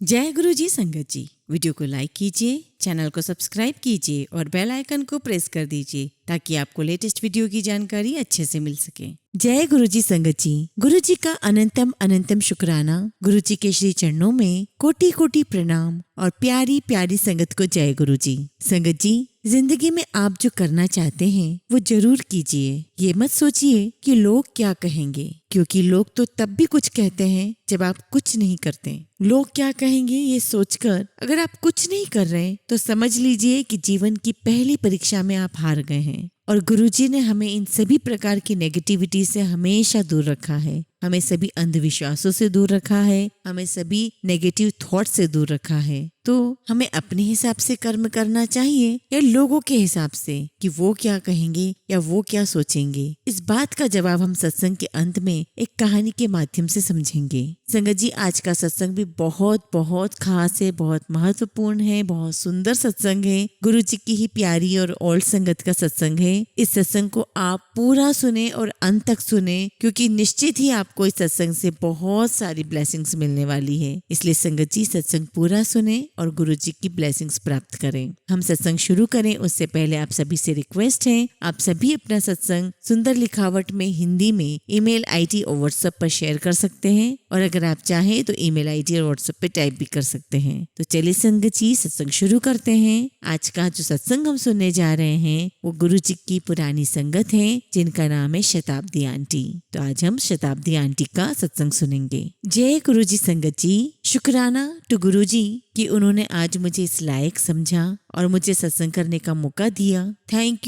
जय गुरु जी संगत जी। वीडियो को लाइक कीजिए, चैनल को सब्सक्राइब कीजिए और बेल आइकन को प्रेस कर दीजिए ताकि आपको लेटेस्ट वीडियो की जानकारी अच्छे से मिल सके। जय गुरु जी संगत जी। गुरु जी का अनंतम अनंतम शुक्राना। गुरु जी के श्री चरणों में कोटि कोटि प्रणाम और प्यारी प्यारी संगत को जय गुरु जी। संगत जी, जिंदगी में आप जो करना चाहते हैं वो जरूर कीजिए। ये मत सोचिए कि लोग क्या कहेंगे, क्योंकि लोग तो तब भी कुछ कहते हैं जब आप कुछ नहीं करते। लोग क्या कहेंगे ये सोचकर अगर आप कुछ नहीं कर रहे तो समझ लीजिए कि जीवन की पहली परीक्षा में आप हार गए हैं। और गुरुजी ने हमें इन सभी प्रकार की नेगेटिविटी से हमेशा दूर रखा है, हमें सभी अंधविश्वासों से दूर रखा है, हमें सभी नेगेटिव थॉट से दूर रखा है। तो हमें अपने हिसाब से कर्म करना चाहिए या लोगों के हिसाब से कि वो क्या कहेंगे या वो क्या सोचेंगे। इस बात का जवाब हम सत्संग के अंत में एक कहानी के माध्यम से समझेंगे। संगत जी, आज का सत्संग भी बहुत बहुत खास है, बहुत महत्वपूर्ण है, बहुत सुंदर सत्संग है। गुरु जी की ही प्यारी और ओल्ड संगत का सत्संग है। इस सत्संग को आप पूरा सुने और अंत तक सुने, क्योंकि निश्चित ही आपको इस सत्संग से बहुत सारी ब्लेसिंग्स मिलने वाली है। इसलिए संगत जी, सत्संग पूरा सुने और गुरु जी की ब्लेसिंग्स प्राप्त करें। हम सत्संग शुरू करें उससे पहले आप सभी से रिक्वेस्ट है, आप सभी अपना सत्संग सुंदर लिखावट में हिंदी में ईमेल आईडी और व्हाट्सएप पर शेयर कर सकते हैं, और अगर आप चाहें तो ईमेल आईडी और व्हाट्सएप पे टाइप भी कर सकते हैं। तो चलिए संगत जी, सत्संग शुरू करते हैं। आज का जो सत्संग हम सुनने जा रहे हैं वो गुरु जी की पुरानी संगत है, जिनका नाम है शताब्दी आंटी। तो आज हम शताब्दी आंटी का सत्संग सुनेंगे। जय गुरु जी संगत जी। शुक्राना टू गुरु जी कि उन्होंने आज मुझे इस लायक समझा और मुझे सत्संग करने का मौका दिया। Thank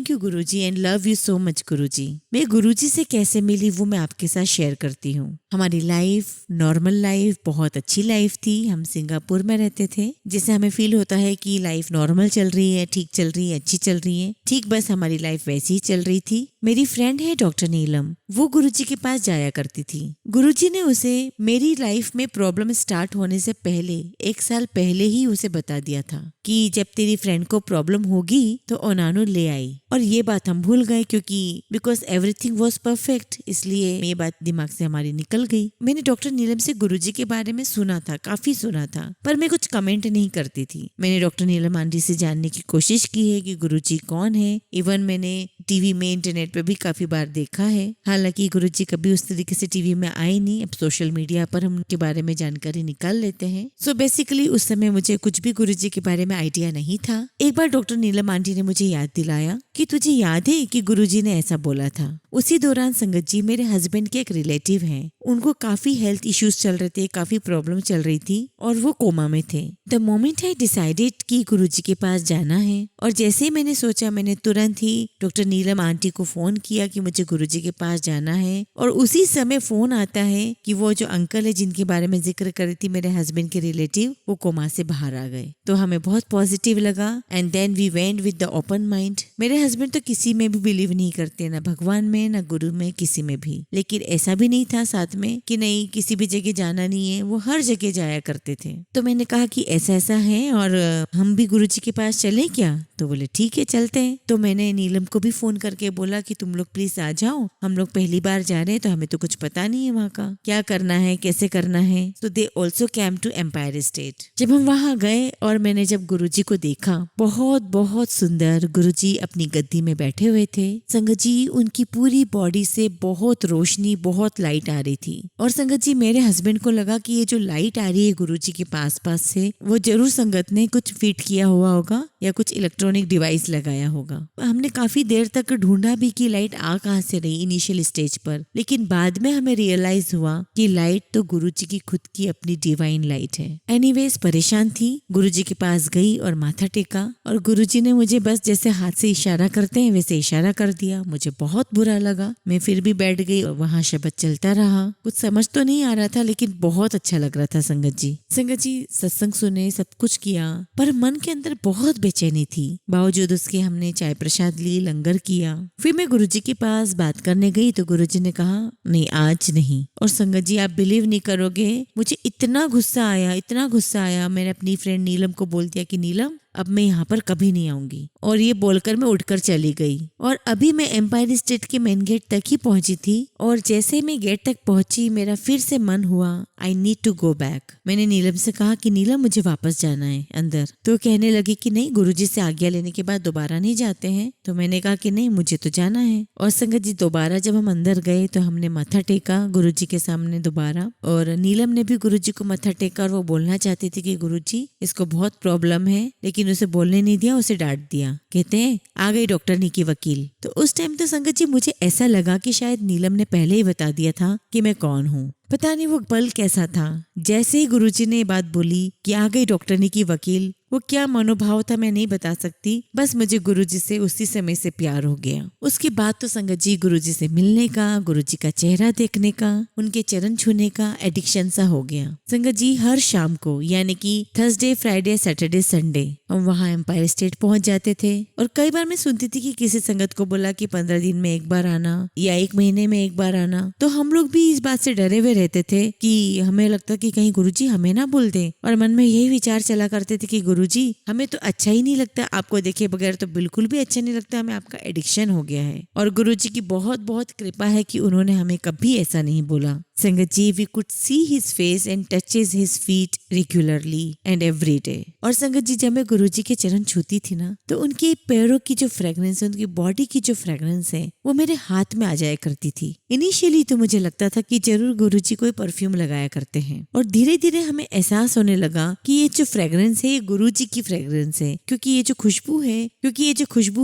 you Guruji and love you so much Guruji. मैं गुरुजी से कैसे मिली वो मैं आपके साथ शेयर करती हूँ। हमारी लाइफ नॉर्मल लाइफ, बहुत अच्छी लाइफ थी। हम सिंगापुर में रहते थे, जिससे हमें फील होता है कि लाइफ नॉर्मल चल रही है, ठीक चल रही है, अच्छी चल रही है। ठीक बस हमारी लाइफ वैसी ही चल रही थी। मेरी फ्रेंड है डॉक्टर नीलम, वो गुरुजी के पास जाया करती थी। गुरुजी ने उसे मेरी लाइफ में प्रॉब्लम स्टार्ट होने से पहले 1 साल पहले ही उसे बता दिया था कि जब तेरी फ्रेंड को प्रॉब्लम होगी तो ओनानो ले आई। और ये बात हम भूल गए, क्योंकि बिकॉज एवरीथिंग वाज परफेक्ट, इसलिए ये बात दिमाग से हमारी निकल गई। मैंने डॉक्टर नीलम से गुरुजी के बारे में सुना था, काफी सुना था, पर मैं कुछ कमेंट नहीं करती थी। मैंने डॉक्टर नीलम आंटी से जानने की कोशिश की है कि गुरुजी कौन है। इवन मैंने टीवी में, इंटरनेट पे भी काफी बार देखा है। हालांकि गुरुजी कभी उस तरीके से टीवी में आए नहीं। अब सोशल मीडिया पर हम उनके बारे में जानकारी निकाल लेते हैं। सो बेसिकली उस समय मुझे कुछ भी गुरुजी के बारे में आइडिया नहीं था। एक बार डॉक्टर नीलम आंटी ने मुझे याद दिलाया कि तुझे याद है कि गुरुजी ने ऐसा बोला था। उसी दौरान संगत जी, मेरे हस्बैंड के एक रिलेटिव हैं, उनको काफी हेल्थ इश्यूज चल रहे थे, काफी प्रॉब्लम चल रही थी और वो कोमा में थे। द मोमेंट आई डिसाइडेड कि गुरुजी के पास जाना है, और जैसे ही मैंने सोचा, मैंने तुरंत ही डॉक्टर नीलम आंटी को फोन किया कि मुझे गुरुजी के पास जाना है। और उसी समय फोन आता है कि वो जो अंकल है जिनके बारे में जिक्र कर रही थी मेरे हस्बैंड के रिलेटिव, वो कोमा से बाहर आ गए। तो हमें बहुत पॉजिटिव लगा and then we went with the open mind. मेरे हस्बैंड तो किसी में भी बिलीव नहीं करते, ना भगवान में ना गुरु में, किसी में भी। लेकिन ऐसा भी नहीं था साथ में कि नहीं किसी भी जगह जाना नहीं है, वो हर जगह जाया करते थे। तो मैंने कहा कि ऐसा ऐसा है और हम भी गुरुजी के पास चलें क्या? तो बोले ठीक है चलते हैं। तो मैंने नीलम को भी फोन करके बोला कि तुम लोग प्लीज आ जाओ, हम लोग पहली बार जा रहे हैं तो हमें तो कुछ पता नहीं है वहाँ का क्या करना है, कैसे करना है। तो they also came to Empire State. जब हम वहाँ गए और मैंने जब गुरुजी को देखा, बहुत बहुत सुंदर गुरुजी अपनी गद्दी में बैठे हुए थे। संगत जी, उनकी पूरी बॉडी से बहुत रोशनी, बहुत लाइट आ रही थी। और संगत जी, मेरे हस्बैंड को लगा कि ये जो लाइट आ रही है गुरुजी के पास पास से, वो जरूर संगत ने कुछ फिट किया हुआ होगा या कुछ इलेक्ट्रॉनिक डिवाइस लगाया होगा। हमने काफी देर तक ढूंढा भी कि लाइट आ कहाँ से रही इनिशियल स्टेज पर, लेकिन बाद में हमें रियलाइज हुआ कि लाइट तो गुरुजी की खुद की अपनी डिवाइन लाइट है। एनीवेज, परेशान थी, गुरुजी के पास गई और माथा टेका, और गुरुजी ने मुझे बस जैसे हाथ से इशारा करते हैं वैसे इशारा कर दिया। मुझे बहुत बुरा लगा, मैं फिर भी बैठ गई और वहाँ शब्द चलता रहा। कुछ समझ तो नहीं आ रहा था, लेकिन बहुत अच्छा लग रहा था। संगत जी, सत्संग सुने, सब कुछ किया, पर मन के अंदर बहुत बेचैनी थी। बावजूद उसके हमने चाय प्रसाद ली, लंगर किया। फिर मैं गुरुजी के पास बात करने गई तो गुरुजी ने कहा नहीं, आज नहीं। और संगत जी, आप बिलीव नहीं करोगे, मुझे इतना गुस्सा आया, इतना गुस्सा आया। मैंने अपनी फ्रेंड नीलम को बोल दिया कि नीलम, अब मैं यहाँ पर कभी नहीं आऊंगी। और ये बोलकर मैं उठकर चली गई और अभी मैं एम्पायर स्टेट के मेन गेट तक ही पहुंची थी और जैसे मैं गेट तक पहुंची मेरा फिर से मन हुआ I need to go back. मैंने नीलम से कहा कि नीलम मुझे वापस जाना है अंदर। तो कहने लगी कि नहीं, गुरुजी से आज्ञा लेने के बाद दोबारा नहीं जाते हैं। तो मैंने कहा कि नहीं, मुझे तो जाना है। और संगत जी दोबारा जब हम अंदर गए तो हमने माथा टेका गुरुजी के सामने दोबारा, और नीलम ने भी गुरुजी को माथा टेका और वो बोलना चाहती थी कि गुरुजी इसको बहुत प्रॉब्लम है, लेकिन उसे बोलने नहीं दिया, उसे डांट दिया। कहते हैं आ गई डॉक्टरनी की वकील। तो उस टाइम तो संगत जी मुझे ऐसा लगा कि शायद नीलम ने पहले ही बता दिया था कि मैं कौन हूँ। पता नहीं वो पल कैसा था। जैसे ही गुरुजी ने ये बात बोली कि आ गई डॉक्टरनी की वकील, वो क्या मनोभाव था मैं नहीं बता सकती। बस मुझे गुरुजी से उसी समय से प्यार हो गया। उसके बाद तो संगत जी गुरुजी से मिलने का, गुरुजी का चेहरा देखने का, उनके चरण छूने का एडिक्शन सा हो गया। संगत जी हर शाम को यानी कि थर्सडे, फ्राइडे, सैटरडे, संडे हम वहाँ एम्पायर स्टेट पहुंच जाते थे। और कई बार मैं सुनती थी कि किसी संगत को बोला कि 15 दिन में एक बार आना या 1 महीने में एक बार आना। तो हम लोग भी इस बात से डरे हुए रहते थे कि हमें लगता कि कहीं गुरुजी हमें ना बोल दे। और मन में यही विचार चला करते थे कि गुरुजी हमें तो अच्छा ही नहीं लगता, आपको देखे बगैर तो बिल्कुल भी अच्छा नहीं लगता, हमें आपका एडिक्शन हो गया है। और गुरुजी की बहुत बहुत कृपा है कि उन्होंने हमें कभी ऐसा नहीं बोला। Sangat ji we could see his face and touches his feet regularly and every day. और संगत जी जब मैं गुरुजी के चरण छूती थी ना तो उनके पैरों की जो फ्रेग्रेंस है, उनकी बॉडी की जो फ्रेग्रेंस है वो मेरे हाथ में आ जाया करती थी। इनिशियली तो मुझे लगता था कि जरूर गुरुजी कोई परफ्यूम लगाया करते हैं, और धीरे धीरे हमें एहसास होने लगा कि ये जो फ्रेग्रेंस है ये गुरुजी की फ्रेग्रेंस है, क्योंकि ये जो खुशबू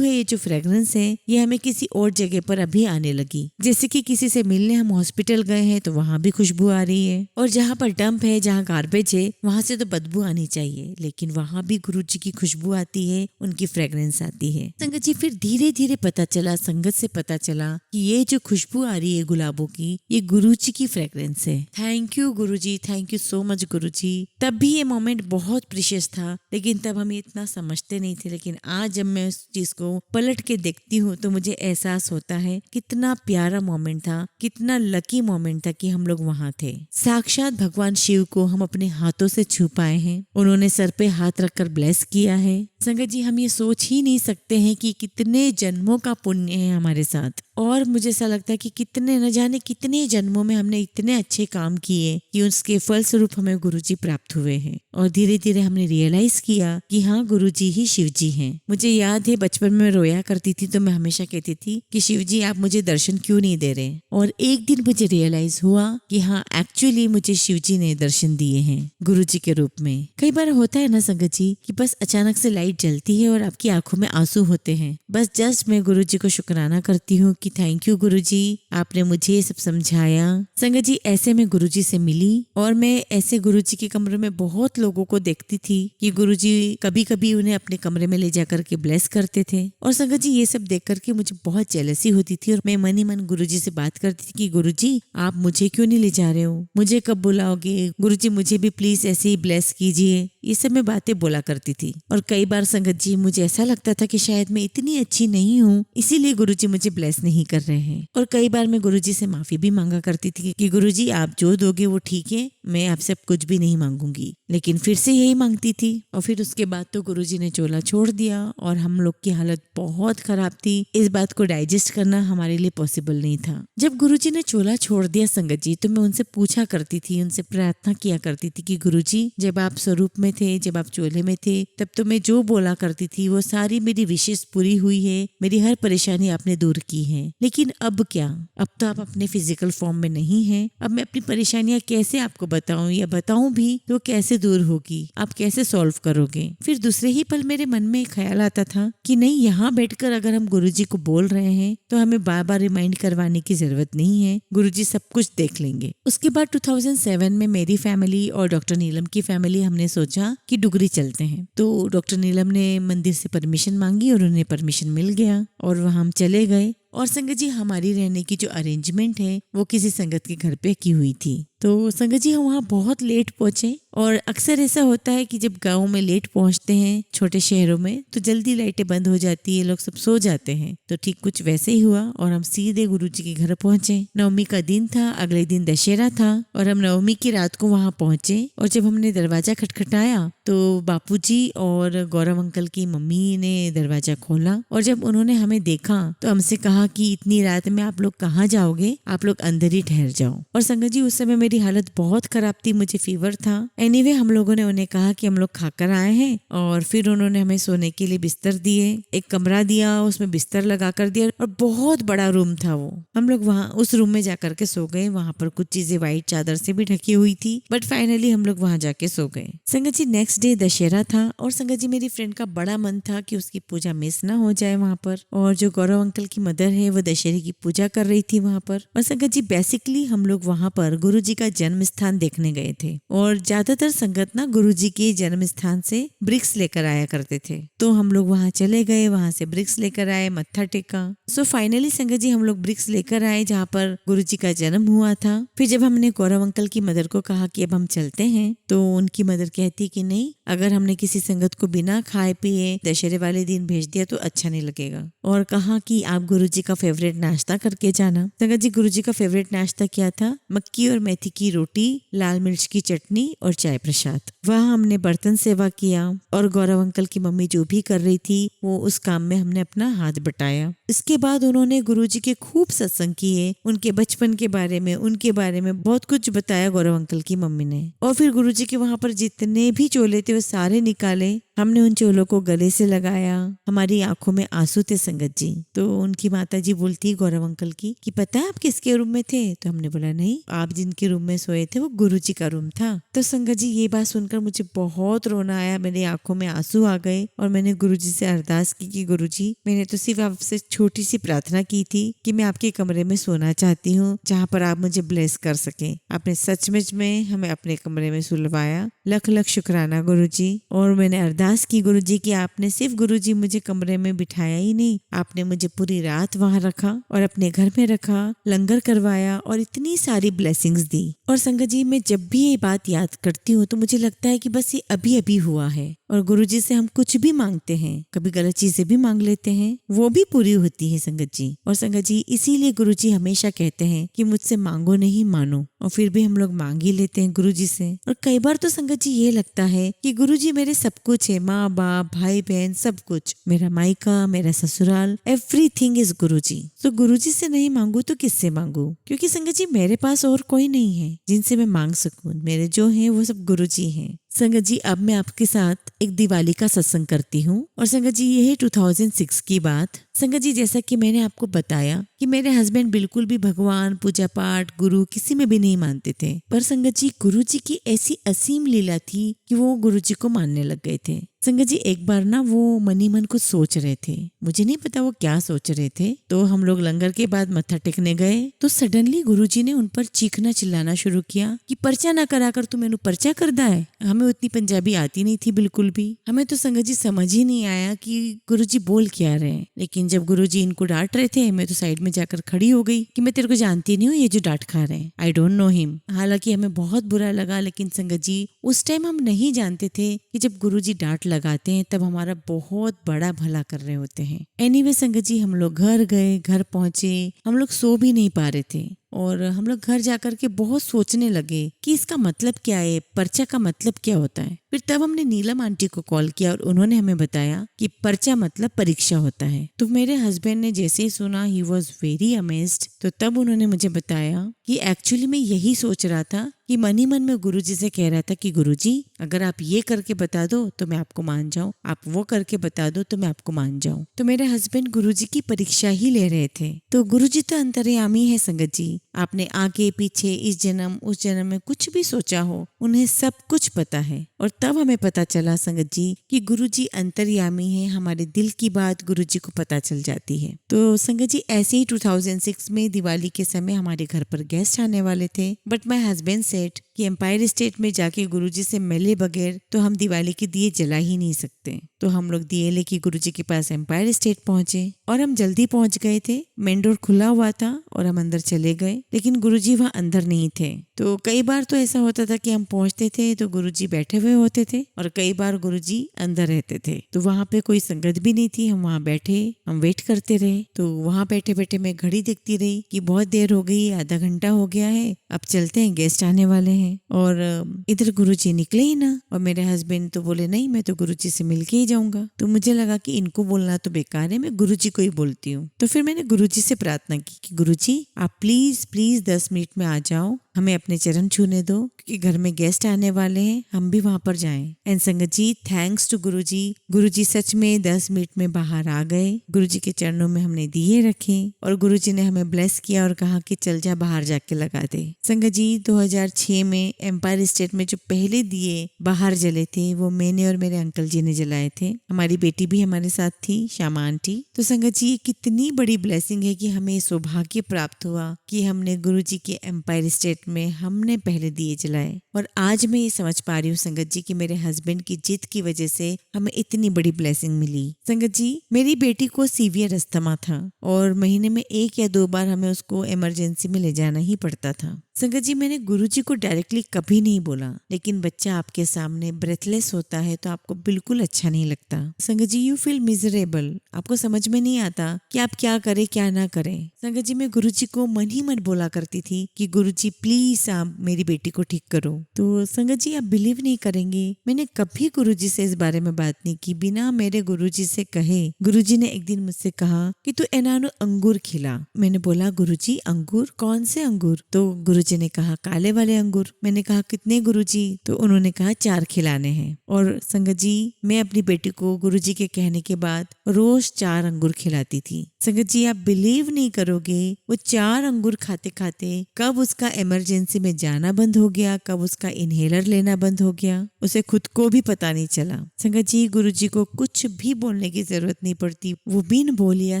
है ये जो फ्रेग्रेंस है ये हमें किसी और जगह पर अभी आने लगी। जैसे कि किसी से मिलने हम हॉस्पिटल गए हैं तो वहाँ भी खुशबू आ रही है, और जहाँ पर डंप है, जहाँ गार्बेज है, वहाँ से तो बदबू आनी चाहिए, लेकिन वहाँ भी गुरुजी की खुशबू आती है, उनकी फ्रेग्रेंस आती है। संगत जी फिर धीरे धीरे पता चला, संगत से पता चला कि ये जो खुशबू आ रही है गुलाबों की, ये गुरुजी की फ्रेग्रेंस है। Thank you Guruji, thank you so much Guruji. तब भी ये मोमेंट बहुत प्रीशियस था, लेकिन तब हम इतना समझते नहीं थे। लेकिन आज जब मैं उस चीज को पलट के देखती हूँ तो मुझे एहसास होता है कितना प्यारा मोमेंट था, कितना लकी मोमेंट था कि हम लोग वहाँ थे। साक्षात भगवान शिव को हम अपने हाथों से छू पाए हैं, उन्होंने सर पे हाथ रखकर ब्लेस किया है। संगत जी हम ये सोच ही नहीं सकते हैं कि कितने जन्मों का पुण्य है हमारे साथ, और मुझे ऐसा लगता है कि कितने न जाने कितने जन्मों में हमने इतने अच्छे काम किए कि उसके फलस्वरूप हमें गुरुजी प्राप्त हुए हैं। और धीरे धीरे हमने रियलाइज किया कि हाँ गुरुजी ही शिव जी हैं। मुझे याद है बचपन में रोया करती थी तो मैं हमेशा कहती थी कि शिव जी आप मुझे दर्शन क्यों नहीं दे रहे, और एक दिन मुझे रियलाइज हुआ कि हाँ एक्चुअली मुझे शिव जी ने दर्शन दिए हैं गुरुजी के रूप में। कई बार होता है ना संगत जी कि बस अचानक से लाइट जलती है और आपकी आंखों में आंसू होते हैं। बस जस्ट मैं गुरुजी को शुक्राना करती हूँ कि थैंक यू गुरुजी, आपने मुझे ये सब समझाया। संगत जी ऐसे मैं गुरुजी से मिली, और मैं ऐसे गुरुजी के कमरे में बहुत लोगों को देखती थी कि गुरुजी कभी कभी उन्हें अपने कमरे में ले जाकर के ब्लेस करते थे। और संगत जी ये सब देख करके मुझे बहुत जेलसी होती थी, और मैं मन ही मन गुरुजी से बात करती थी कि गुरुजी आप मुझे क्यों नहीं ले जा रहे हो, मुझे कब बुलाओगे, गुरुजी मुझे भी प्लीज ऐसे ही ब्लेस कीजिए। ये सब मैं बातें बोला करती थी। और कई बार संगत जी मुझे ऐसा लगता था कि शायद मैं इतनी अच्छी नहीं हूँ, इसीलिए गुरुजी मुझे ब्लेस नहीं कर रहे हैं। और कई बार मैं गुरुजी से माफी भी मांगा करती थी कि गुरुजी आप जो दोगे वो ठीक है, मैं आपसे कुछ भी नहीं मांगूंगी, लेकिन फिर से यही मांगती थी। और फिर उसके बाद तो गुरुजी ने चोला छोड़ दिया और हम लोग की हालत बहुत खराब थी। इस बात को डाइजेस्ट करना हमारे लिए पॉसिबल नहीं था। जब गुरुजी ने चोला छोड़ दिया संगत जी तो मैं उनसे पूछा करती थी, उनसे प्रार्थना किया करती थी कि गुरुजी जब आप स्वरूप में थे, जब आप चोले में थे, तब तो मैं जो बोला करती थी वो सारी मेरी विशेष पूरी हुई है, मेरी हर परेशानी आपने दूर की है। लेकिन अब क्या, अब तो आप अपने फिजिकल फॉर्म में नहीं हैं। अब मैं अपनी परेशानियां कैसे आपको बताऊं, या बताऊं भी तो कैसे दूर होगी, आप कैसे सॉल्व करोगे। फिर दूसरे ही पल मेरे मन में एक ख्याल आता था कि नहीं, यहाँ बैठकर अगर हम गुरुजी को बोल रहे हैं तो हमें बार बार रिमाइंड करवाने की जरूरत नहीं है, गुरुजी सब कुछ देख लेंगे। उसके बाद 2007 में मेरी फैमिली और डॉक्टर नीलम की फैमिली हमने सोचा कि डुगरी चलते हैं। तो डॉक्टर नीलम ने मंदिर से परमिशन मांगी और उन्हें परमिशन मिल गया और वहाँ हम चले गए। और संगत जी हमारी रहने की जो अरेंजमेंट है वो किसी संगत के घर पे की हुई थी। तो संगत जी हम वहाँ बहुत लेट पहुंचे और अक्सर ऐसा होता है कि जब गाँव में लेट पहुंचते हैं छोटे शहरों में तो जल्दी लाइटें बंद हो जाती है, लोग सब सो जाते हैं। तो ठीक कुछ वैसे ही हुआ और हम सीधे गुरुजी के घर पहुंचे। नवमी का दिन था, अगले दिन दशहरा था और हम नवमी की रात को वहां पहुंचे। और जब हमने दरवाजा खटखटाया तो बापूजी और गौरव अंकल की मम्मी ने दरवाजा खोला और जब उन्होंने हमें देखा तो हमसे कहा कि इतनी रात में आप लोग कहाँ जाओगे, आप लोग अंदर ही ठहर जाओ। और संगत जी उस समय मेरी हालत बहुत खराब थी, मुझे फीवर था। एनीवे हम लोगों ने उन्हें कहा कि हम लोग खाकर आए हैं और फिर उन्होंने हमें सोने के लिए बिस्तर दिए, एक कमरा दिया, उसमें बिस्तर लगा कर दिया और बहुत बड़ा रूम था वो। हम लोग वहाँ उस रूम में जाकर के सो गए। वहां पर कुछ चीजें व्हाइट चादर से भी ढकी हुई थी, बट फाइनली हम लोग वहां जाके सो गए। संगत जी नेक्स्ट डे दशहरा था और संगत जी मेरी फ्रेंड का बड़ा मन था कि उसकी पूजा मिस ना हो जाए वहां पर। और जो गौरव अंकल की मदर है वो दशहरे की पूजा कर रही थी वहां पर। और संगत जी बेसिकली हम लोग वहां पर गुरु जी का जन्म स्थान देखने गए थे और ज्यादातर संगत ना गुरु जी के जन्म स्थान से ब्रिक्स लेकर आया करते थे। तो हम लोग वहां चले गए, वहां से ब्रिक्स लेकर आए, मत्था टेका। सो फाइनली संगत जी हम लोग ब्रिक्स लेकर आए जहाँ पर गुरु जी का जन्म हुआ था। फिर जब हमने गौरव अंकल की मदर को कहा कि अब हम चलते हैं तो उनकी मदर कहती कि नहीं, अगर हमने किसी संगत को बिना खाए पिए दशहरे वाले दिन भेज दिया तो अच्छा नहीं लगेगा। और कहा कि आप गुरुजी का फेवरेट नाश्ता करके जाना। संगत जी गुरुजी का फेवरेट नाश्ता क्या था? मक्की और मेथी की रोटी, लाल मिर्च की चटनी और चाय प्रसाद। वहाँ हमने बर्तन सेवा किया और गौरव अंकल की मम्मी जो भी कर रही थी वो उस काम में हमने अपना हाथ बटाया। इसके बाद उन्होंने गुरुजी के खूब सत्संग किए, उनके बचपन के बारे में, उनके बारे में बहुत कुछ बताया गौरव अंकल की मम्मी ने। और फिर गुरुजी के वहां पर जितने भी चोले थे वो सारे निकाले, हमने उन चोलों को गले से लगाया। हमारी आंखों में आंसू थे संगत जी। तो उनकी माता जी बोलती गौरव अंकल की कि पता है आप किसके रूम में थे? तो हमने बोला नहीं, आप जिनके रूम में सोए थे वो गुरुजी का रूम था। तो संगत जी ये बात सुनकर मुझे बहुत रोना आया, मेरी आंखों में आंसू आ गए और मैंने गुरुजी से अरदास की कि गुरुजी मैंने तो सिर्फ आपसे छोटी सी प्रार्थना की थी कि मैं आपके कमरे में सोना चाहती हूँ जहाँ पर आप मुझे ब्लेस कर सके। आपने सचमुच में हमें अपने कमरे में सुलवाया, लख लख शुक्राना गुरुजी। और मैंने अरदास की गुरुजी कि आपने सिर्फ गुरुजी मुझे कमरे में बिठाया ही नहीं, आपने मुझे पूरी रात वहां रखा और अपने घर में रखा, लंगर करवाया और इतनी सारी ब्लेसिंग्स दी। और संगत जी मैं जब भी ये बात याद करती हूँ तो मुझे लगता है कि बस ये अभी अभी हुआ है। और गुरुजी से हम कुछ भी मांगते हैं, कभी गलत चीजें भी मांग लेते हैं, वो भी पूरी होती है संगत जी। और संगत जी इसीलिए गुरुजी हमेशा कहते हैं कि मुझसे मांगो नहीं मानो, और फिर भी हम लोग मांग ही लेते हैं गुरुजी से। और कई बार तो संगत जी ये लगता है कि गुरुजी मेरे सब कुछ है, माँ बाप भाई बहन सब कुछ, मेरा मायका मेरा ससुराल, एवरीथिंग इज गुरुजी। तो गुरुजी से नहीं मांगू तो किससे मांगू? क्योंकि संगत जी मेरे पास और कोई नहीं है जिनसे मैं मांग सकूं, मेरे जो है वो सब गुरुजी हैं। संगत जी अब मैं आपके साथ एक दिवाली का सत्संग करती हूँ। और संगत जी ये है 2006 की बात। संगत जी जैसा कि मैंने आपको बताया कि मेरे हस्बैंड बिल्कुल भी भगवान, पूजा पाठ, गुरु किसी में भी नहीं मानते थे, पर संगत जी गुरु जी की ऐसी असीम लीला थी कि वो गुरु जी को मानने लग गए थे। संगत जी एक बार ना वो मनी मन कुछ सोच रहे थे, मुझे नहीं पता वो क्या सोच रहे थे। तो हम लोग लंगर के बाद मत्था टेकने गए तो सडनली गुरुजी ने उन पर चीखना चिल्लाना शुरू किया कि पर्चा ना कराकर तू मैनू पर्चा करदा है। हमें उतनी पंजाबी आती नहीं थी बिल्कुल भी, हमें तो संगत जी समझ ही नहीं आया कि गुरुजी बोल क्या रहे हैं। लेकिन जब गुरुजी इनको डांट रहे थे मैं तो साइड में जाकर खड़ी हो गई कि मैं तेरे को जानती नहीं हूँ, ये जो डांट खा रहे हैं, आई डोंट नो हिम। हालांकि हमें बहुत बुरा लगा, लेकिन संगत जी उस टाइम हम नहीं जानते थे कि जब गुरुजी डांट लगाते हैं तब हमारा बहुत बड़ा भला कर रहे होते हैं। एनीवे संगत जी हम लोग घर गए, घर पहुंचे, हम लोग सो भी नहीं पा रहे थे और हम लोग घर जाकर के बहुत सोचने लगे कि इसका मतलब क्या है, पर्चा का मतलब क्या होता है। फिर तब हमने नीलम आंटी को कॉल किया और उन्होंने हमें बताया कि पर्चा मतलब परीक्षा होता है। तो मेरे हस्बैंड ने जैसे ही सुना ही वॉज वेरी अमेज्ड। तो तब उन्होंने मुझे बताया कि एक्चुअली मैं यही सोच रहा था कि मन ही मन में गुरुजी से कह रहा था कि गुरुजी अगर आप ये करके बता दो तो मैं आपको मान जाऊं, आप वो करके बता दो तो मैं आपको मान जाऊं। तो मेरे हस्बैंड गुरुजी की परीक्षा ही ले रहे थे। तो गुरुजी तो अंतर्यामी है संगत जी, आपने आगे पीछे इस जन्म उस जन्म में कुछ भी सोचा हो उन्हें सब कुछ पता है। और तब हमें पता चला संगत जी कि गुरुजी अंतर्यामी है, हमारे दिल की बात गुरुजी को पता चल जाती है। तो संगत जी ऐसे ही 2006 में दिवाली के समय हमारे घर पर गेस्ट आने वाले थे, बट माय हस्बैंड सेड कि एम्पायर स्टेट में जाके गुरुजी से मिले बगैर तो हम दिवाली के दिए जला ही नहीं सकते। तो हम लोग दिए लेके गुरुजी के पास एम्पायर स्टेट पहुंचे और हम जल्दी पहुंच गए थे। मेन डोर खुला हुआ था और हम अंदर चले गए, लेकिन गुरुजी वहाँ अंदर नहीं थे। तो कई बार तो ऐसा होता था कि हम पहुंचते थे तो गुरुजी बैठे हुए होते थे और कई बार गुरुजी अंदर रहते थे। तो वहाँ पे कोई संगत भी नहीं थी, हम वहाँ बैठे, हम वेट करते रहे। तो वहाँ बैठे बैठे मैं घड़ी देखती रही कि बहुत देर हो गई, आधा घंटा हो गया है, अब चलते हैं, गेस्ट आने वाले हैं। और इधर गुरुजी निकले ही ना। और मेरे हस्बैंड तो बोले नहीं, मैं तो गुरुजी से मिलके ही जाऊंगा। तो मुझे लगा कि इनको बोलना तो बेकार है, मैं गुरुजी को ही बोलती हूँ। तो फिर मैंने गुरुजी से प्रार्थना की कि गुरुजी आप प्लीज प्लीज 10 मिनट में आ जाओ, हमें अपने चरण छूने दो क्योंकि घर में गेस्ट आने वाले हैं, हम भी वहां पर जाएं। And Sangat ji, thanks to गुरुजी, गुरुजी सच में 10 मिनट में बाहर आ गए। गुरुजी के चरणों में हमने दिए रखे और गुरुजी ने हमें ब्लेस किया और कहा कि चल जा बाहर जाके लगा दे। संगत जी, 2006 में एम्पायर स्टेट में जो पहले दिए बाहर जले थे वो मैंने और मेरे अंकल जी ने जलाए थे। हमारी बेटी भी हमारे साथ थी, श्यामा आंटी। तो संगत जी, कितनी बड़ी ब्लेसिंग है कि हमें सौभाग्य प्राप्त हुआ कि हमने गुरुजी के एम्पायर स्टेट में हमने पहले दिए जलाए। और आज मैं ये समझ पा रही हूँ संगत जी कि मेरे हस्बैंड की जिद की वजह से हमें इतनी बड़ी ब्लेसिंग मिली। संगत जी, मेरी बेटी को सीवियर अस्थमा था और महीने में 1 या 2 बार हमें उसको इमरजेंसी में ले जाना ही पड़ता था। संगत जी, मैंने गुरुजी को डायरेक्टली कभी नहीं बोला, लेकिन बच्चा आपके सामने ब्रेथलेस होता है तो आपको बिल्कुल अच्छा नहीं लगता। संगत जी, यू फील मिजरेबल, आपको समझ में नहीं आता कि आप क्या करें क्या ना करें। संगत जी, मैं गुरुजी को मन ही मन बोला करती थी कि गुरुजी प्लीज आप मेरी बेटी को ठीक करो। तो संगत जी, आप बिलीव नहीं करेंगे, मैंने कभी गुरुजी से इस बारे में बात नहीं की बिना मेरे गुरुजी से कहे। गुरुजी ने एक दिन मुझसे कहा कि तू एनानो अंगूर खिला। मैंने बोला गुरुजी अंगूर, कौन से अंगूर? तो गुरुजी ने कहा काले वाले अंगूर। मैंने कहा कितने गुरुजी? तो उन्होंने कहा 4 खिलाने हैं। और संगत जी, मैं अपनी बेटी को गुरुजी के कहने के बाद रोज 4 अंगूर खिलाती थी। संगत जी, आप बिलीव नहीं करोगे, वो 4 अंगूर खाते खाते कब उसका इमरजेंसी में जाना बंद हो गया, कब उसका इनहेलर लेना बंद हो गया, उसे खुद को भी पता नहीं चला। संगत जी, गुरुजी को कुछ भी बोलने की जरूरत नहीं पड़ती, वो बिन बोलिया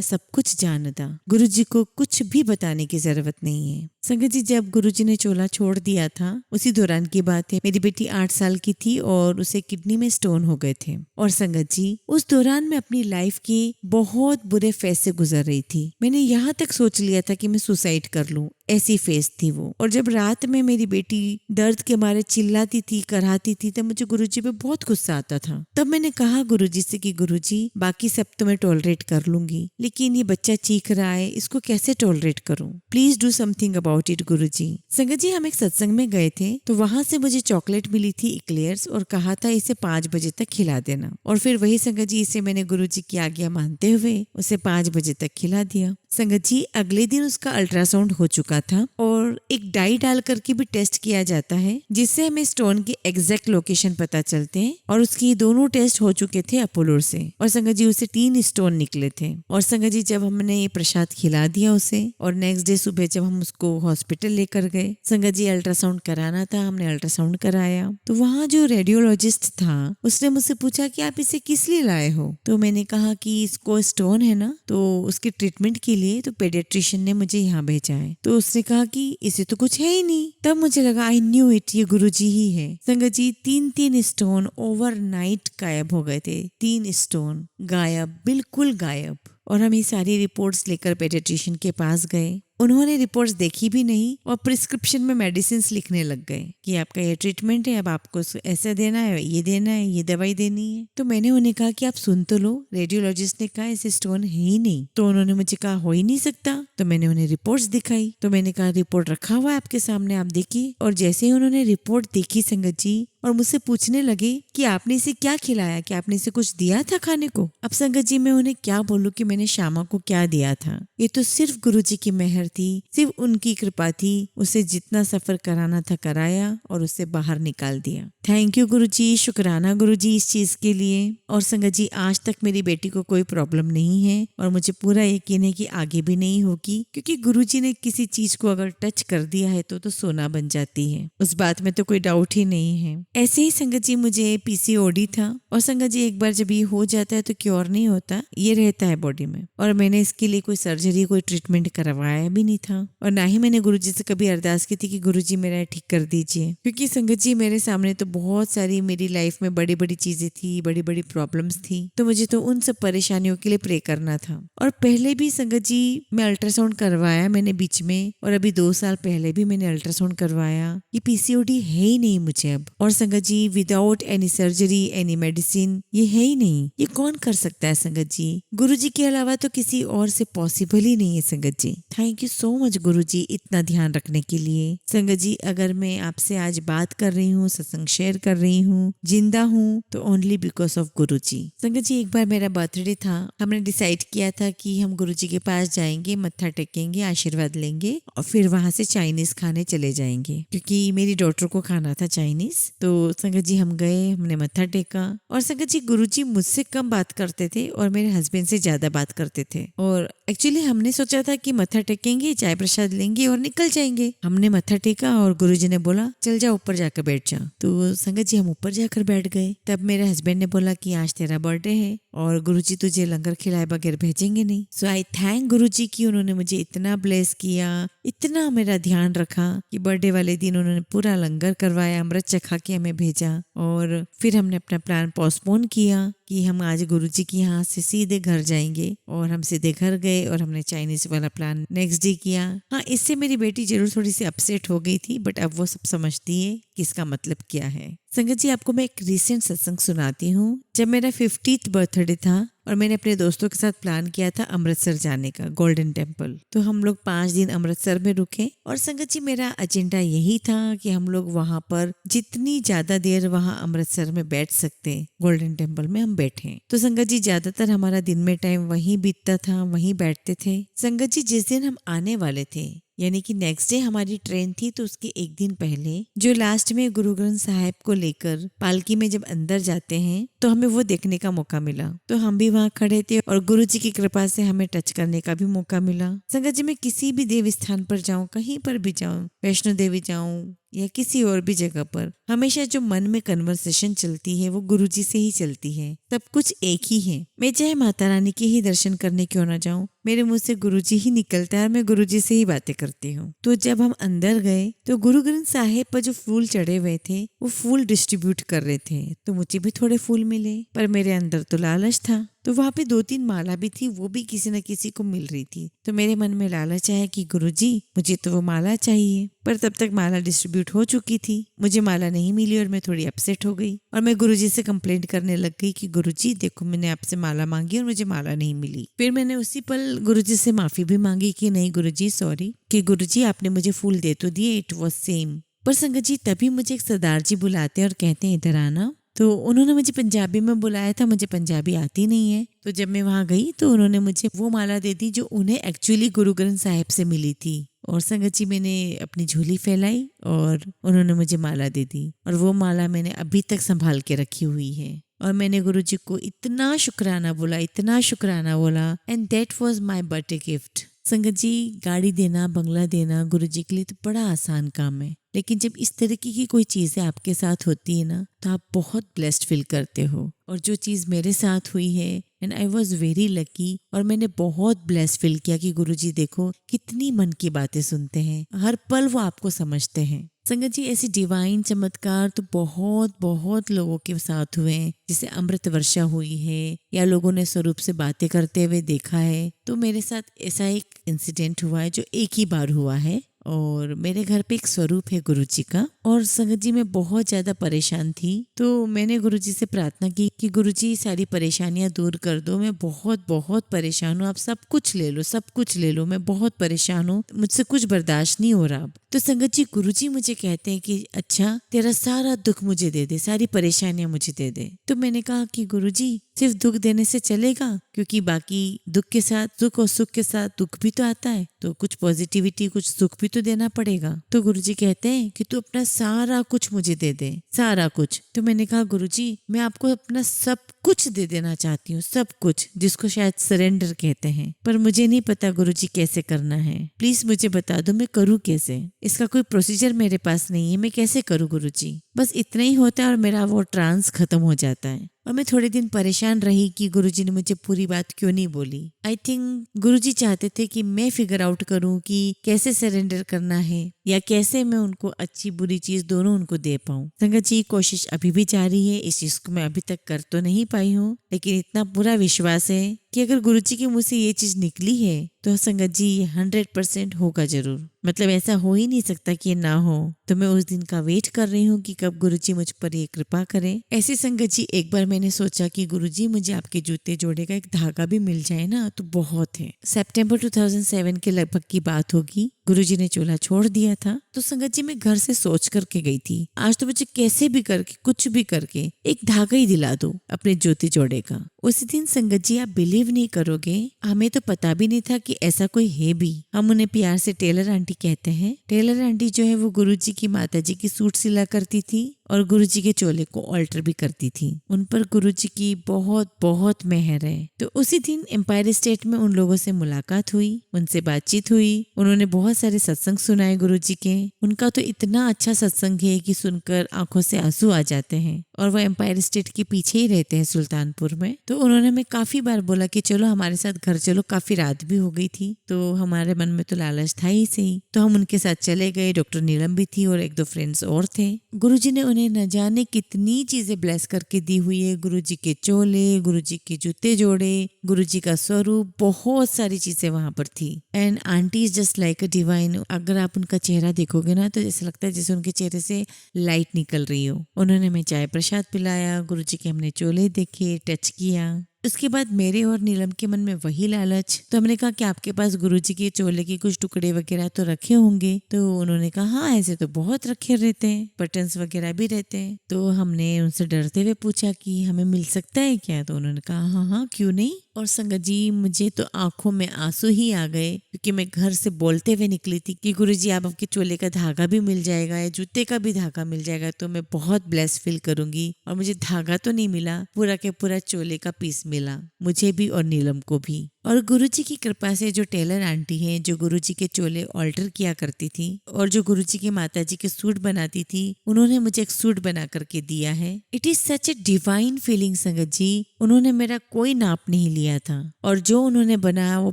सब कुछ जानता। गुरुजी को कुछ भी बताने की जरूरत नहीं है। संगत जी, जब गुरुजी ने चोला छोड़ दिया था उसी दौरान की बात है। मेरी बेटी 8 साल की थी और उसे किडनी में स्टोन हो गए थे। और संगत जी, उस दौरान मैं अपनी लाइफ के बहुत बुरे फेज से गुजर रही थी। मैंने यहाँ तक सोच लिया था कि मैं सुसाइड कर लूं, ऐसी फेज थी वो। और जब रात में मेरी बेटी दर्द के मारे चिल्लाती थी, कराती थी, तब मुझे गुरुजी पे बहुत गुस्सा आता था। तब मैंने कहा गुरुजी से कि गुरुजी बाकी सब तो मैं टॉलरेट कर लूंगी, लेकिन ये बच्चा चीख रहा है, इसको कैसे टॉलरेट करूं? Please do something about it Guruji. Sangat ji, हम एक सत्संग में गए थे तो वहां से मुझे चॉकलेट मिली थी इक्लेयर्स और कहा था इसे 5 बजे तक खिला देना। और फिर वही संगत जी, इसे मैंने गुरुजी की आज्ञा मानते हुए उसे 5 बजे तक खिला दिया। संगत जी, अगले दिन उसका अल्ट्रासाउंड हो चुका था और एक डाई डाल करके भी टेस्ट किया जाता है जिससे हमें स्टोन के एग्जैक्ट लोकेशन पता चलते हैं। और उसकी दोनों टेस्ट हो चुके थे अपोलो से। और संगत जी, उसे 3 स्टोन निकले थे। और संगत जी, जब हमने ये प्रसाद खिला दिया उसे और नेक्स्ट डे सुबह जब हम उसको हॉस्पिटल लेकर गए, संगत जी अल्ट्रासाउंड कराना था, हमने अल्ट्रासाउंड कराया तो वहाँ जो रेडियोलॉजिस्ट था उसने मुझसे पूछा कि आप इसे किस लिए लाए हो? तो मैंने कहा कि इसको स्टोन है ना, तो उसके ट्रीटमेंट के लिए तो पेडियाट्रिशियन ने मुझे यहाँ भेजा है। तो उसने कहा कि इसे तो कुछ है ही नहीं। तब मुझे लगा आई न्यू इट, ये गुरुजी ही है। संगत जी, 3 स्टोन ओवरनाइट गायब हो गए थे। 3 स्टोन गायब, बिल्कुल गायब। और हम ये सारी रिपोर्ट्स लेकर पेडियाट्रिशियन के पास गए। उन्होंने रिपोर्ट्स देखी भी नहीं और प्रिस्क्रिप्शन में मेडिसिन लिखने लग गए कि आपका ये ट्रीटमेंट है, अब आपको ऐसा देना है, ये देना है, ये दवाई देनी है। तो मैंने उन्हें कहा कि आप सुन तो लो, रेडियोलॉजिस्ट ने कहा ऐसे स्टोन है ही नहीं। तो उन्होंने मुझे कहा हो ही नहीं सकता। तो मैंने उन्हें रिपोर्ट्स दिखाई। तो मैंने कहा रिपोर्ट रखा हुआ है आपके सामने, आप देखिए। और जैसे ही उन्होंने रिपोर्ट देखी संगत जी और मुझसे पूछने लगे कि आपने इसे क्या खिलाया, कि आपने इसे कुछ दिया था खाने को। अब संगत जी, मैं उन्हें क्या बोलूं कि मैंने श्यामा को क्या दिया था। ये तो सिर्फ गुरुजी की मेहर थी, सिर्फ उनकी कृपा थी। उसे जितना सफर कराना था कराया और उसे बाहर निकाल दिया। थैंक यू गुरुजी, शुक्राना गुरुजी इस चीज के लिए। और संगत जी, आज तक मेरी बेटी को कोई प्रॉब्लम नहीं है और मुझे पूरा यकीन है कि आगे भी नहीं होगी, क्योंकि गुरुजी ने किसी चीज को अगर टच कर दिया है तो सोना बन जाती है, उस बात में तो कोई डाउट ही नहीं है। ऐसे ही संगत जी मुझे पीसीओडी था और संगत जी एक बार जब ये हो जाता है तो क्योर नहीं होता, ये रहता है बॉडी में। और मैंने इसके लिए कोई सर्जरी कोई ट्रीटमेंट करवाया भी नहीं था और ना ही मैंने गुरुजी से कभी अरदास की थी कि गुरुजी मेरा ठीक कर दीजिए, क्योंकि संगत जी मेरे सामने तो बहुत सारी मेरी लाइफ में बड़ी बड़ी चीजें थी, बड़ी बड़ी प्रॉब्लम्स थी, तो मुझे तो उन सब परेशानियों के लिए प्रे करना था। और पहले भी संगत जी मैं अल्ट्रासाउंड करवाया मैंने बीच में, और अभी 2 साल पहले भी मैंने अल्ट्रासाउंड करवाया। ये पीसीओडी है ही नहीं मुझे अब। और Sangat ji without any surgery any medicine ये है ही नहीं। ये कौन कर सकता है संगत जी? गुरुजी के अलावा तो किसी और से पॉसिबल ही नहीं है संगत जी। थैंक यू सो मच गुरुजी इतना ध्यान रखने के लिए। संगत जी अगर मैं आपसे आज बात कर रही हूँ, सत्संग शेयर कर रही हूँ, जिंदा हूँ, तो ओनली बिकॉज ऑफ गुरुजी। संगत जी एक बार मेरा बर्थडे था, हमने डिसाइड किया था कि हम गुरुजी के पास जाएंगे, मत्था टेकेंगे, आशीर्वाद लेंगे और फिर वहां से चाइनीज खाने चले जाएंगे, क्योंकि मेरी डॉटर को खाना था चाइनीज। तो संगत जी हम गए, हमने मत्था टेका। और संगत जी गुरुजी मुझसे कम बात करते थे और मेरे हस्बैंड से ज्यादा बात करते थे। और एक्चुअली हमने सोचा था कि मत्था टेकेंगे, चाय प्रसाद लेंगे और निकल जाएंगे। हमने मत्था टेका और गुरुजी ने बोला चल जा ऊपर जाकर बैठ जा। तो संगत जी हम ऊपर जाकर बैठ गए। तब मेरे हस्बैंड ने बोला कि आज तेरा बर्थडे है और गुरुजी तुझे लंगर खिलाए बगैर भेजेंगे नहीं। सो आई थैंक गुरुजी कि उन्होंने मुझे इतना ब्लेस किया, इतना मेरा ध्यान रखा कि बर्थडे वाले दिन उन्होंने पूरा लंगर करवाया, अमृत चखा के हमें भेजा। और फिर हमने अपना प्लान पोस्टपोन किया कि हम आज गुरुजी के यहाँ से सीधे घर जाएंगे, और हम सीधे घर गए और हमने चाइनीज वाला प्लान नेक्स्ट डे किया। हाँ, इससे मेरी बेटी जरूर थोड़ी सी अपसेट हो गई थी, बट अब वो सब समझती है कि इसका मतलब क्या है। संगत जी आपको मैं एक रिसेंट सत्संग सुनाती हूँ। जब मेरा 50th बर्थडे था और मैंने अपने दोस्तों के साथ प्लान किया था अमृतसर जाने का, गोल्डन टेम्पल। तो हम लोग 5 दिन अमृतसर में रुके और संगत जी मेरा एजेंडा यही था कि हम लोग वहां पर जितनी ज्यादा देर वहां अमृतसर में बैठ सकते गोल्डन टेम्पल में हम बैठे। तो संगत जी ज्यादातर हमारा दिन में टाइम वहीं बीतता था, वहीं बैठते थे। संगत जी जिस दिन हम आने वाले थे, यानी कि नेक्स्ट डे हमारी ट्रेन थी, तो उसके एक दिन पहले जो लास्ट में गुरु ग्रंथ साहिब को लेकर पालकी में जब अंदर जाते हैं तो हमें वो देखने का मौका मिला। तो हम भी वहाँ खड़े थे और गुरु जी की कृपा से हमें टच करने का भी मौका मिला। संगत जी मैं किसी भी देव स्थान पर जाऊं, कहीं पर भी जाऊं, वैष्णो देवी जाऊं या किसी और भी जगह पर, हमेशा जो मन में कन्वर्सेशन चलती है वो गुरुजी से ही चलती है। सब कुछ एक ही है। मैं चाहे माता रानी के ही दर्शन करने क्यों ना जाऊं, मेरे मुंह से गुरुजी ही निकलता है और मैं गुरुजी से ही बातें करती हूँ। तो जब हम अंदर गए तो गुरु ग्रंथ साहिब पर जो फूल चढ़े हुए थे वो फूल डिस्ट्रीब्यूट कर रहे थे। तो मुझे भी थोड़े फूल मिले, पर मेरे अंदर तो लालच था। तो वहाँ पे 2-3 माला भी थी, वो भी किसी न किसी को मिल रही थी। तो मेरे मन में लालच आया कि गुरुजी मुझे तो वो माला चाहिए। पर तब तक माला डिस्ट्रीब्यूट हो चुकी थी, मुझे माला नहीं मिली और मैं थोड़ी अपसेट हो गई और मैं गुरुजी से कंप्लेंट करने लग गई कि गुरुजी देखो मैंने आपसे माला मांगी और मुझे माला नहीं मिली। फिर मैंने उसी पल गुरुजी से माफी भी मांगी कि नहीं गुरुजी सॉरी, कि गुरुजी आपने मुझे फूल दे तो दिए, इट वॉज सेम। पर संगत जी तभी मुझे एक सरदार जी बुलाते हैं और कहते हैं इधर आना। तो उन्होंने मुझे पंजाबी में बुलाया था, मुझे पंजाबी आती नहीं है। तो जब मैं वहां गई तो उन्होंने मुझे वो माला दे दी जो उन्हें एक्चुअली गुरु ग्रंथ साहिब से मिली थी। और संगत जी मैंने अपनी झोली फैलाई और उन्होंने मुझे माला दे दी, और वो माला मैंने अभी तक संभाल के रखी हुई है। और मैंने गुरुजी को इतना शुक्राना बोला, इतना शुक्राना बोला, and that was my birthday gift. संगत जी गाड़ी देना, बंगला देना गुरुजी के लिए तो बड़ा आसान काम है, लेकिन जब इस तरीके की कोई चीजें आपके साथ होती है ना तो आप बहुत ब्लेस्ड फील करते हो। और जो चीज मेरे साथ हुई है, and I was very lucky, और मैंने बहुत ब्लेस्ड फील किया कि गुरुजी देखो कितनी मन की बातें सुनते हैं, हर पल वो आपको समझते हैं। संगत जी ऐसी डिवाइन चमत्कार तो बहुत बहुत लोगों के साथ हुए हैं, जैसे अमृत वर्षा हुई है या लोगों ने स्वरूप से बातें करते हुए देखा है। तो मेरे साथ ऐसा एक इंसिडेंट हुआ है जो एक ही बार हुआ है, और मेरे घर पे एक स्वरूप है गुरुजी का। और संगत जी मैं बहुत ज्यादा परेशान थी, तो मैंने गुरुजी से प्रार्थना की कि गुरुजी सारी परेशानियां दूर कर दो, मैं बहुत बहुत परेशान हूँ, आप सब कुछ ले लो, सब कुछ ले लो, मैं बहुत परेशान हूँ, मुझसे कुछ बर्दाश्त नहीं हो रहा अब। तो संगत जी गुरुजी मुझे कहते हैं कि अच्छा तेरा सारा दुख मुझे दे दे, सारी परेशानियां मुझे दे दे। तो मैंने कहा कि गुरुजी सिर्फ दुख देने से चलेगा? क्योंकि बाकी दुख के साथ सुख और सुख के साथ दुख भी तो आता है, तो कुछ पॉजिटिविटी, कुछ सुख भी तो देना पड़ेगा। तो गुरुजी कहते हैं कि तू अपना सारा कुछ मुझे दे दे, सारा कुछ। तो मैंने कहा गुरुजी, मैं आपको अपना सब कुछ दे देना चाहती हूँ, सब कुछ, जिसको शायद सरेंडर कहते हैं, पर मुझे नहीं पता गुरुजी कैसे करना है। प्लीज मुझे बता दो, मैं करूँ कैसे? इसका कोई प्रोसीजर मेरे पास नहीं है, मैं कैसे करूँ गुरुजी? बस इतना ही होता है और मेरा वो ट्रांस खत्म हो जाता है। और मैं थोड़े दिन परेशान रही कि गुरुजी ने मुझे पूरी बात क्यों नहीं बोली। आई थिंक गुरुजी चाहते थे कि मैं फिगर आउट करूं कि कैसे सरेंडर करना है या कैसे मैं उनको अच्छी बुरी चीज दोनों उनको दे पाऊं। संगत जी, कोशिश अभी भी जारी है। इस चीज को मैं अभी तक कर तो नहीं पाई हूँ, लेकिन इतना पूरा विश्वास है कि अगर गुरुजी के मुंह से ये चीज निकली है तो संगत जी 100% होगा जरूर। मतलब ऐसा हो ही नहीं सकता कि ये ना हो। तो मैं उस दिन का वेट कर रही हूँ कि कब गुरुजी मुझ पर ये कृपा करें। ऐसी संगत जी, एक बार मैंने सोचा कि गुरुजी मुझे आपके जूते जोड़े का एक धागा भी मिल जाए ना तो बहुत है। सितंबर 2007 के लगभग की बात होगी। गुरुजी ने चूल्हा छोड़ दिया था। तो संगत जी, मैं घर से सोच करके गई थी, आज तो मुझे कैसे भी करके, कुछ भी करके एक धागा ही दिला दो अपने ज्योति जोड़े का। उसी दिन संगत जी, आप बिलीव नहीं करोगे, हमें तो पता भी नहीं था कि ऐसा कोई है भी। हम उन्हें प्यार से टेलर आंटी कहते हैं। टेलर आंटी जो है वो गुरुजी की माताजी की सूट सिला करती थी और गुरुजी के चोले को ऑल्टर भी करती थी। उन पर गुरुजी की बहुत बहुत मेहर है। तो उसी दिन एम्पायर स्टेट में उन लोगों से मुलाकात हुई, उनसे बातचीत हुई। उन्होंने बहुत सारे सत्संग सुनाए गुरुजी के। उनका तो इतना अच्छा सत्संग है कि सुनकर आंखों से आंसू आ जाते हैं। और वो एम्पायर स्टेट के पीछे ही रहते हैं, सुल्तानपुर में। तो उन्होंने हमें काफी बार बोला कि चलो हमारे साथ घर चलो। काफी रात भी हो गई थी, तो हमारे मन में तो लालच था ही सही। तो हम उनके साथ चले गए। डॉक्टर नीलम भी थी और एक दो फ्रेंड्स और थे। गुरुजी ने उन्हें न जाने कितनी चीजें ब्लेस करके दी हुई है। गुरुजी के चोले, गुरुजी के जूते जोड़े, गुरुजी का स्वरूप, बहुत सारी चीजें वहां पर थी। And aunty is just like a divine. अगर आप उनका चेहरा देखोगे ना तो जैसे लगता है जैसे उनके चेहरे से लाइट निकल रही हो। उन्होंने हमें चाय प्रसाद पिलाया, गुरुजी के हमने चोले देखे, टच किया। उसके बाद मेरे और नीलम के मन में वही लालच। तो हमने कहा कि आपके पास गुरुजी के चोले के कुछ टुकड़े वगैरह तो रखे होंगे। तो उन्होंने कहा हाँ, ऐसे तो बहुत रखे रहते हैं, बटन्स वगैरह भी रहते हैं। तो हमने उनसे डरते हुए पूछा कि हमें मिल सकता है क्या? तो उन्होंने कहा हाँ हाँ, क्यों नहीं। और संगत जी, मुझे तो आंखों में आंसू ही आ गए, क्योंकि मैं घर से बोलते हुए निकली थी कि गुरुजी आप आपके चोले का धागा भी मिल जाएगा या जूते का भी धागा मिल जाएगा तो मैं बहुत ब्लेस फील करूंगी। और मुझे धागा तो नहीं मिला, पूरा के पूरा चोले का पीस मिला, मुझे भी और नीलम को भी। और गुरुजी की कृपा से जो टेलर आंटी है, जो गुरुजी के चोले ऑल्टर किया करती थी और जो गुरुजी की माताजी के सूट बनाती थी, उन्होंने मुझे एक सूट बना करके दिया है। It is such a divine feeling संगत जी। उन्होंने मेरा कोई नाप नहीं लिया था और जो उन्होंने बनाया वो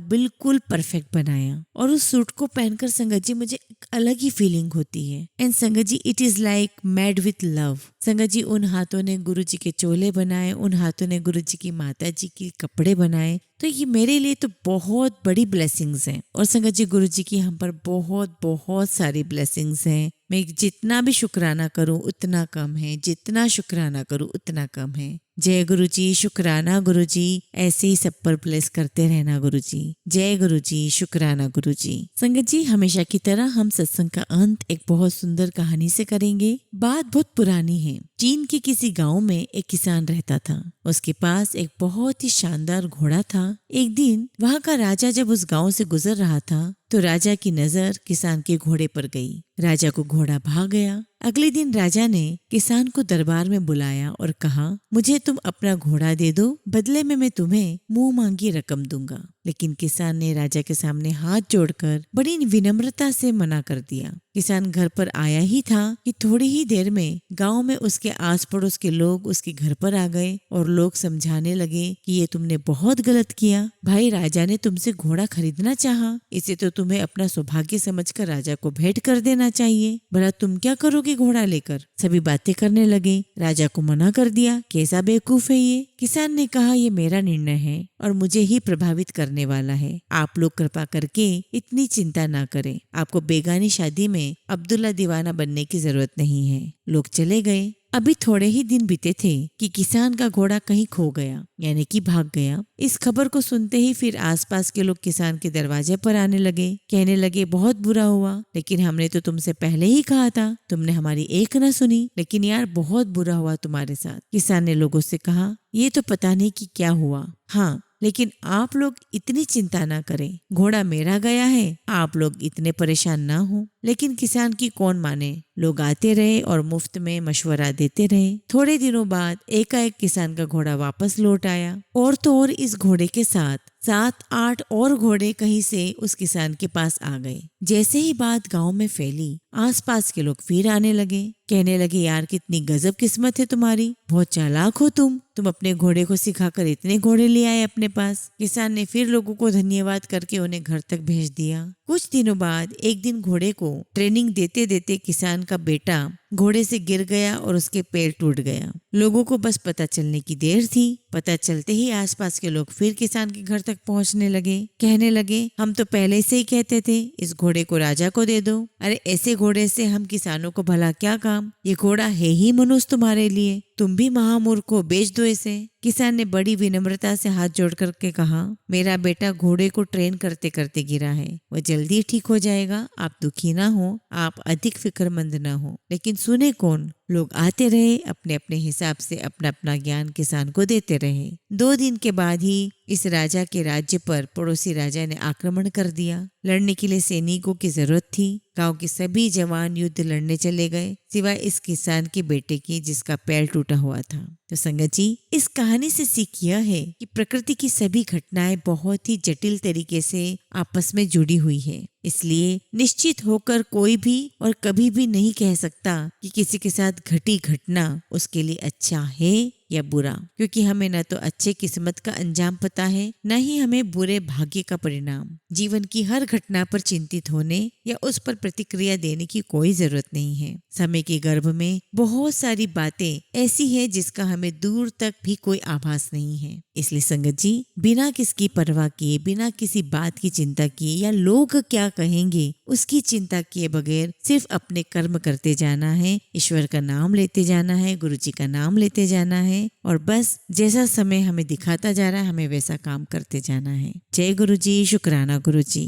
बिल्कुल परफेक्ट बनाया। और उस सूट को पहनकर संगत जी मुझे एक अलग ही फीलिंग होती है। And Sangat ji, it is like made with love. Sangat ji, उन हाथों ने गुरुजी के चोले बनाए, उन हाथों ने गुरुजी की माताजी के कपड़े बनाए। तो ये मेरे लिए तो बहुत बड़ी ब्लेसिंग्स हैं। और संगत जी, गुरुजी की हम पर बहुत बहुत सारी ब्लेसिंग्स हैं। मैं जितना भी शुक्राना करूं उतना कम है, जितना शुक्राना करूं उतना कम है। जय गुरुजी, शुक्राना गुरुजी, ऐसे ही सब पर ब्लेस करते रहना गुरुजी। जय गुरुजी, शुक्राना गुरुजी। संगत जी, हमेशा की तरह हम सत्संग का अंत एक बहुत सुंदर कहानी से करेंगे। बात बहुत पुरानी है। चीन के किसी गांव में एक किसान रहता था। उसके पास एक बहुत ही शानदार घोड़ा था। एक दिन वहां का राजा जब उस गांव से गुजर रहा था तो राजा की नजर किसान के घोड़े पर गई। राजा को घोड़ा भाग गया। अगले दिन राजा ने किसान को दरबार में बुलाया और कहा, मुझे तुम अपना घोड़ा दे दो, बदले में मैं तुम्हें मुंह मांगी रकम दूंगा। लेकिन किसान ने राजा के सामने हाथ जोड़कर बड़ी विनम्रता से मना कर दिया। किसान घर पर आया ही था कि थोड़ी ही देर में गांव में उसके आस पड़ोस के लोग उसके घर पर आ गए और लोग समझाने लगे कि ये तुमने बहुत गलत किया। भाई, राजा ने तुमसे घोड़ा खरीदना चाहा, इसे तो तुम्हें अपना सौभाग्य समझकर राजा को भेंट कर देना चाहिए। भला तुम क्या करोगे घोड़ा लेकर? सभी बातें करने लगे। राजा को मना कर दिया। कैसा बेवकूफ है ये। किसान ने कहा, ये मेरा निर्णय है और मुझे ही प्रभावित करने वाला है। आप लोग कृपा करके इतनी चिंता ना करें। आपको बेगानी शादी में अब्दुल्ला दीवाना बनने की जरूरत नहीं है। लोग चले गए। अभी थोड़े ही दिन बीते थे कि किसान का घोड़ा कहीं खो गया, यानी कि भाग गया। इस खबर को सुनते ही फिर आसपास के लोग किसान के दरवाजे पर आने लगे, कहने लगे बहुत बुरा हुआ, लेकिन हमने तो तुमसे पहले ही कहा था, तुमने हमारी एक न सुनी। लेकिन यार बहुत बुरा हुआ तुम्हारे साथ। किसान ने लोगों से कहा, ये तो पता नहीं कि क्या हुआ, हाँ लेकिन आप लोग इतनी चिंता ना करें, घोड़ा मेरा गया है, आप लोग इतने परेशान ना हो। लेकिन किसान की कौन माने, लोग आते रहे और मुफ्त में मशवरा देते रहे। थोड़े दिनों बाद एकाएक किसान का घोड़ा वापस लौट आया, और तो और इस घोड़े के साथ 7-8 और घोड़े कहीं से उस किसान के पास आ गए। जैसे ही बात गांव में फैली, आसपास के लोग फिर आने लगे, कहने लगे यार कितनी गजब किस्मत है तुम्हारी, बहुत चालाक हो तुम अपने घोड़े को सिखाकर इतने घोड़े ले आए अपने पास। किसान ने फिर लोगों को धन्यवाद करके उन्हें घर तक भेज दिया। कुछ दिनों बाद एक दिन घोड़े को ट्रेनिंग देते देते किसान का बेटा घोड़े से गिर गया और उसके पैर टूट गया। लोगों को बस पता चलने की देर थी। पता चलते ही आसपास के लोग फिर किसान के घर तक पहुंचने लगे, कहने लगे हम तो पहले से ही कहते थे इस घोड़े को राजा को दे दो। अरे ऐसे घोड़े से हम किसानों को भला क्या काम, ये घोड़ा है ही मनुष्य तुम्हारे लिए, तुम भी महामूर्ख को बेच दो इसे। किसान ने बड़ी विनम्रता से हाथ जोड़ करके कहा, मेरा बेटा घोड़े को ट्रेन करते करते गिरा है, वह जल्दी ठीक हो जाएगा, आप दुखी ना हो, आप अधिक फिक्रमंद ना हो। लेकिन सुने कौन, लोग आते रहे, अपने अपने हिसाब से अपना अपना ज्ञान किसान को देते रहे। 2 दिन के बाद ही इस राजा के राज्य पर पड़ोसी राजा ने आक्रमण कर दिया। लड़ने के लिए सैनिकों की जरूरत थी। गांव के सभी जवान युद्ध लड़ने चले गए, सिवाय इस किसान के बेटे की जिसका पैर टूटा हुआ था। तो संगत जी, इस कहानी से सीख यह है कि प्रकृति की सभी घटनाएं बहुत ही जटिल तरीके से आपस में जुड़ी हुई है। इसलिए निश्चित होकर कोई भी और कभी भी नहीं कह सकता कि किसी के साथ घटी घटना उसके लिए अच्छा है या बुरा, क्योंकि हमें न तो अच्छे किस्मत का अंजाम पता है, न ही हमें बुरे भाग्य का परिणाम। जीवन की हर घटना पर चिंतित होने या उस पर प्रतिक्रिया देने की कोई जरूरत नहीं है। समय के गर्भ में बहुत सारी बातें ऐसी हैं जिसका हमें दूर तक भी कोई आभास नहीं है। इसलिए संगत जी, बिना किसकी परवाह किए, बिना किसी बात की चिंता किए या लोग क्या कहेंगे उसकी चिंता किए बगैर सिर्फ अपने कर्म करते जाना है, ईश्वर का नाम लेते जाना है, गुरु जी का नाम लेते जाना है, और बस जैसा समय हमें दिखाता जा रहा है हमें वैसा काम करते जाना है। जय गुरु जी, शुक्राना गुरु जी।